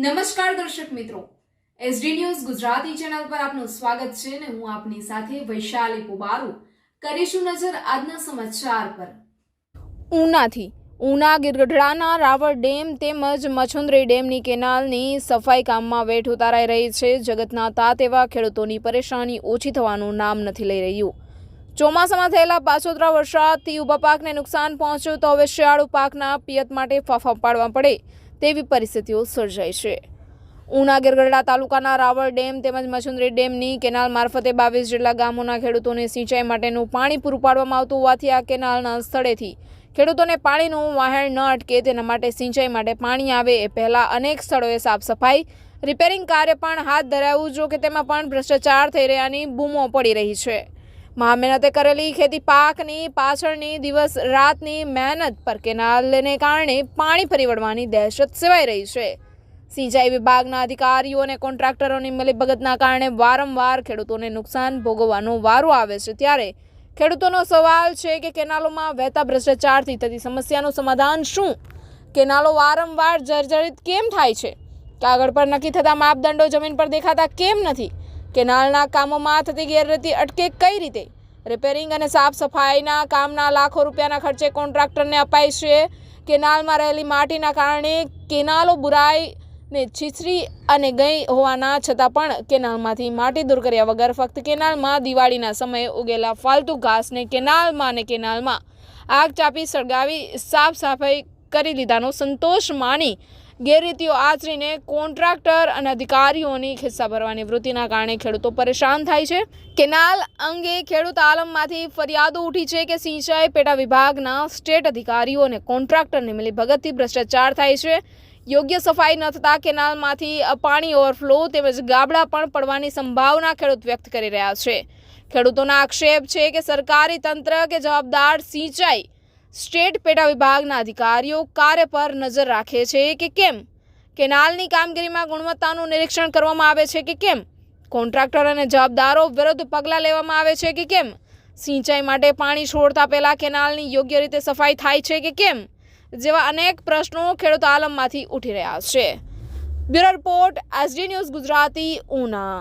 નમસ્કાર દર્શક મિત્રો, એસડી ન્યૂઝ ગુજરાતી ચેનલ પર આપનું સ્વાગત છે ને હું આપની સાથે વૈશાલી પુબારુ કરીશું નજર આજના સમાચાર પર। ઉનાથી ઉના ગીરગઢડાના રાવળ ડેમ તેમજ મછુંદરી ડેમની કેનાલની સફાઈ કામમાં વેઠ ઉતારાઈ રહી છે। જગતના તાત એવા ખેડૂતોની પરેશાની ઓછી થવાનું નામ નથી લઈ રહ્યું। ચોમાસામાં થયેલા પાછોતરા વરસાદથી ઊભા પાકને નુકસાન પહોંચ્યું તો હવે શિયાળુ પાકના પિયત માટે ફાંફા પાડવા પડે તેવી પરિસ્થિતિઓ સર્જાઈ છે। ઉના ગીરગઢડા તાલુકાના રાવળ ડેમ તેમજ મછુંદરી ડેમની કેનાલ મારફતે 22 જેટલા ગામોના ખેડૂતોને સિંચાઈ માટેનું પાણી પૂરું પાડવામાં આવતું હોવાથી આ કેનાલના સ્થળેથી ખેડૂતોને પાણીનું વહેણ ન અટકે તેના માટે સિંચાઈ માટે પાણી આવે એ પહેલા અનેક સ્થળોએ સાફ સફાઈ રિપેરિંગ કાર્ય પણ હાથ ધરાયું, જો કે તેમાં પણ ભ્રષ્ટાચાર થઈ રહ્યાની બૂમો પડી રહી છે। મહેનતે કરેલી ખેતી પાકની પાછળની દિવસ રાતની મહેનત પર કેનાલને કારણે પાણી ફરી વળવાની દહેશત સેવાઈ રહી છે। સિંચાઈ વિભાગના અધિકારીઓ અને કોન્ટ્રાક્ટરોની મિલીભગતના કારણે વારંવાર ખેડૂતોને નુકસાન ભોગવવાનો વારો આવે છે। ત્યારે ખેડૂતોનો સવાલ છે કે કેનાલોમાં વહેતા ભ્રષ્ટાચારથી થતી સમસ્યાનું સમાધાન શું? કેનાલો વારંવાર જર્જરિત કેમ થાય છે? કાગળ પર નક્કી થતા માપદંડો જમીન પર દેખાતા કેમ નથી? કેનાલના કામોમાં થતી ગેરરીતિ અટકે કઈ રીતે? રિપેરિંગ અને સાફ સફાઈના કામના લાખો રૂપિયાના ખર્ચે કોન્ટ્રાક્ટરને અપાય છે। કેનાલમાં રહેલી માટીના કારણે કેનાલો બુરાઈને છીછરી અને ગઈ હોવાના છતાં પણ કેનાલમાંથી માટી દૂર કર્યા વગર ફક્ત કેનાલમાં દિવાળીના સમયે ઉગેલા ફાલતુ ઘાસને કેનાલમાં આગ ચાપી સળગાવી સાફ સફાઈ કરી લીધાનો સંતોષ માની ગેરરીતિઓ આચરીને કોન્ટ્રાક્ટર અને અધિકારીઓની ખિસ્સા ભરવાની વૃત્તિના કારણે ખેડૂતો પરેશાન થાય છે। કેનાલ અંગે ખેડૂત આલમમાંથી ફરિયાદો ઉઠી છે કે સિંચાઈ પેટા વિભાગના સ્ટેટ અધિકારીઓ અને કોન્ટ્રાક્ટરની મિલીભગતથી ભ્રષ્ટાચાર થાય છે। યોગ્ય સફાઈ ન થતાં કેનાલમાંથી પાણી ઓવરફ્લો તેમજ ગાબડા પણ પડવાની સંભાવના ખેડૂત વ્યક્ત કરી રહ્યા છે। ખેડૂતોના આક્ષેપ છે કે સરકારી તંત્ર કે જવાબદાર સિંચાઈ સ્ટેટ પેટા વિભાગના અધિકારીઓ કાર્ય પર નજર રાખે છે કે કેમ? કેનાલની કામગીરીમાં ગુણવત્તાનું નિરીક્ષણ કરવામાં આવે છે કે કેમ? કોન્ટ્રાક્ટર અને જવાબદારો વિરુદ્ધ પગલાં લેવામાં આવે છે કે કેમ? સિંચાઈ માટે પાણી છોડતા પહેલા કેનાલની યોગ્ય રીતે સફાઈ થાય છે કે કેમ? જેવા અનેક પ્રશ્નો ખેડૂત આલમમાંથી ઉઠી રહ્યા છે। Bureau report, SD news Gujarati, Una.